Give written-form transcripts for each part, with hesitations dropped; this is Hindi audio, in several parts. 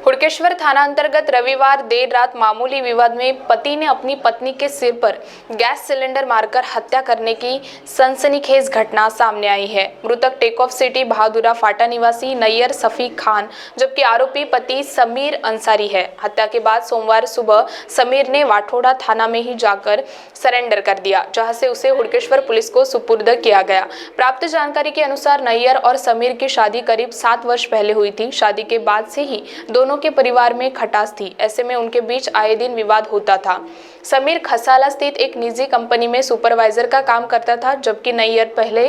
हुड़केश्वर थाना अंतर्गत रविवार देर रात मामूली विवाद में पति ने अपनी पत्नी के सिर पर गैस सिलेंडर मारकर हत्या करने की सनसनीखेज घटना सामने आई है। मृतक टेक ऑफ सिटी बहादुरा फाटा निवासी नैयर सफीक खान, जबकि आरोपी पति समीर अंसारी है। हत्या के बाद सोमवार सुबह समीर ने वाठोड़ा थाना में ही जाकर सरेंडर कर दिया, जहां से उसे हुड़केश्वर पुलिस को सुपुर्द किया गया। प्राप्त जानकारी के अनुसार नैयर और समीर की शादी करीब 7 वर्ष पहले हुई थी। शादी के बाद से ही दोनों के परिवार में खटास थी। ऐसे में उनके बीच आए दिन विवाद होता था। समीर खसाला स्थित एक निजी कंपनी में सुपरवाइजर का काम करता था, जबकि नैयर पहले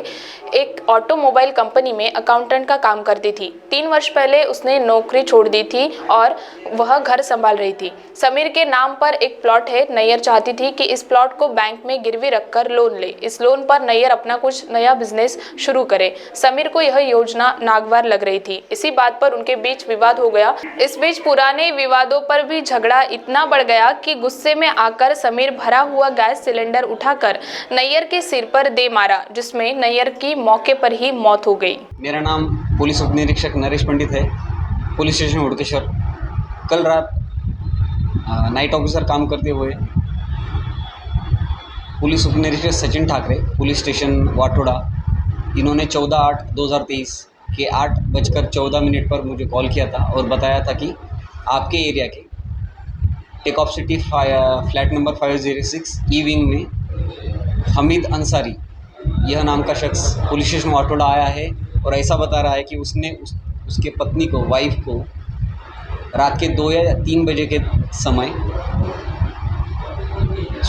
एक ऑटोमोबाइल कंपनी में अकाउंटेंट का काम करती थी। 3 वर्ष पहले उसने नौकरी छोड़ दी थी और वह घर संभाल रही थी। समीर के नाम पर एक प्लॉट है। नैयर चाहती थी कि इस प्लॉट को बैंक में गिरवी रखकर लोन ले। इस लोन पर नैयर अपना कुछ नया बिजनेस शुरू करे। समीर को यह योजना नागवार लग रही थी। इसी बात पर उनके बीच विवाद हो गया। इस बीच पुराने विवादों पर भी झगड़ा इतना बढ़ गया कि गुस्से में आकर समीर भरा हुआ गैस सिलेंडर उठाकर नैयर के सिर पर दे मारा, जिसमें नैयर की मौके पर ही मौत हो गई। मेरा नाम पुलिस उप निरीक्षक नरेश पंडित है, पुलिस स्टेशन हुड़केश्वर। कल रात नाइट ऑफिसर काम करते हुए पुलिस उप निरीक्षक सचिन ठाकरे, पुलिस स्टेशन वाठोड़ा, इन्होंने 14/8/2023 के 8:14 पर मुझे कॉल किया था और बताया था कि आपके एरिया के take off city flat number 506 E wing में हमीद अंसारी यह नाम का शख्स पुलिस स्टेशन वाठोड़ा आया है और ऐसा बता रहा है कि उसने उसके पत्नी को, वाइफ को, रात के 2 या 3 बजे के समय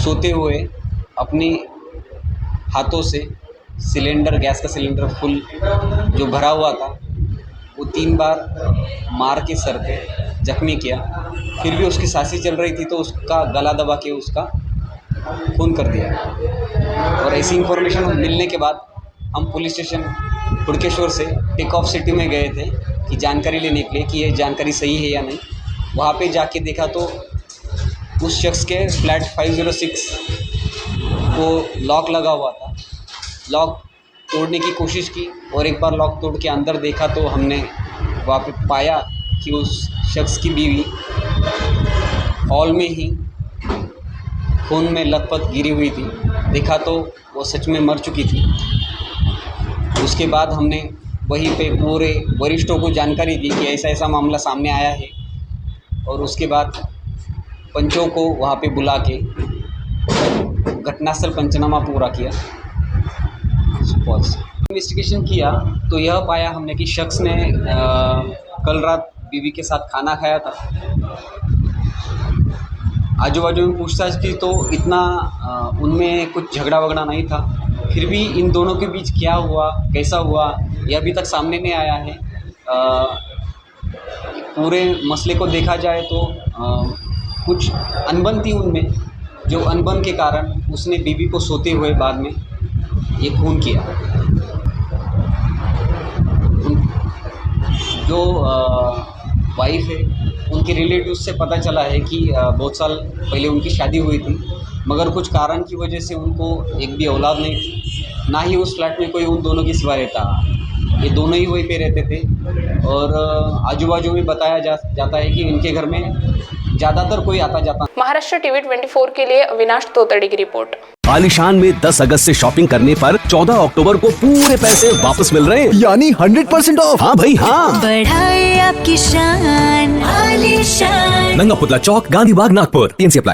सोते हुए अपने हाथों से सिलेंडर, गैस का सिलेंडर फुल जो भरा हुआ था वो 3 बार मार के सर पे जख्मी किया। फिर भी उसकी सांसें चल रही थी तो उसका गला दबा के उसका खून कर दिया। और ऐसी इन्फॉर्मेशन मिलने के बाद हम पुलिस स्टेशन हुड़केश्वर से टेक ऑफ सिटी में गए थे कि जानकारी लेने के लिए कि ये जानकारी सही है या नहीं। वहाँ पे जाके देखा तो उस शख्स के फ्लैट 506 को लॉक लगा हुआ था। लॉक तोड़ने की कोशिश की और एक बार लॉक तोड़ के अंदर देखा तो हमने वहाँ पे पाया कि उस शख्स की बीवी हॉल में ही खून में लथपथ गिरी हुई थी। देखा तो वो सच में मर चुकी थी। उसके बाद हमने वहीं पे पूरे वरिष्ठों को जानकारी दी कि ऐसा ऐसा मामला सामने आया है और उसके बाद पंचों को वहाँ पे बुला के घटनास्थल पंचनामा पूरा किया। इन्वेस्टिगेशन किया तो यह पाया हमने कि शख्स ने कल रात बीवी के साथ खाना खाया था। आजू बाजू में पूछताछ की तो इतना उनमें कुछ झगड़ा वगड़ा नहीं था। फिर भी इन दोनों के बीच क्या हुआ, कैसा हुआ, यह अभी तक सामने नहीं आया है। पूरे मसले को देखा जाए तो कुछ अनबन थी उनमें, जो अनबन के कारण उसने बीवी को सोते हुए बाद में ये खून किया। जो वाइफ है उनके रिलेटिव से पता चला है कि बहुत साल पहले उनकी शादी हुई थी, मगर कुछ कारण की वजह से उनको एक भी औलाद नहीं थी। ना ही उस फ्लैट में कोई उन दोनों की सिवा रहता। ये दोनों ही वहीं पे रहते थे और आजू बाजू में बताया जाता है कि इनके घर में ज़्यादातर कोई आता जाता। महाराष्ट्र टीवी 24 के लिए अविनाश तोतड़ी की रिपोर्ट। आलीशान में 10 अगस्त से शॉपिंग करने पर 14 अक्टूबर को पूरे पैसे वापस मिल रहे हैं, यानी 100% ऑफ। हाँ भाई हाँ, बढ़ाए आपकी शान आलीशान। नंगा पुतला चौक, गांधी बाग, नागपुर। 3 से अप्लाई।